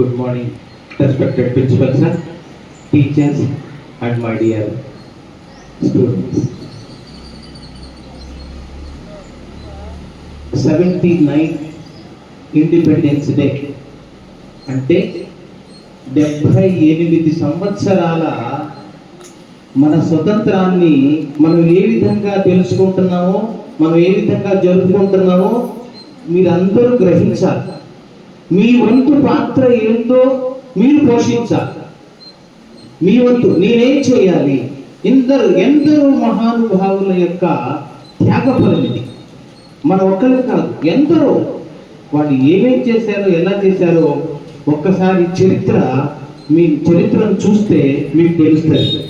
Good morning, respected principal sir, teachers, and my dear students. 79 independence day అంటే 78 సంవత్సరాల మన స్వతంత్రాన్ని మనం ఏ విధంగా తెలుసుకుంటున్నామో, మనం ఏ విధంగా జరుపుకుంటున్నామో మీరందరూ గ్రహించాలి. మీ వంతు పాత్ర ఏంటో మీరు పోషించాలి. మీ వంతు నేనేం చేయాలి? ఎందరో మహానుభావుల యొక్క త్యాగ ఫలం ఇది. మన ఒక్కరికి కాదు, ఎందరో వాళ్ళు ఏమేం చేశారో, ఎలా చేశారో ఒక్కసారి మీ చరిత్రను చూస్తే మీకు తెలుస్తుంది.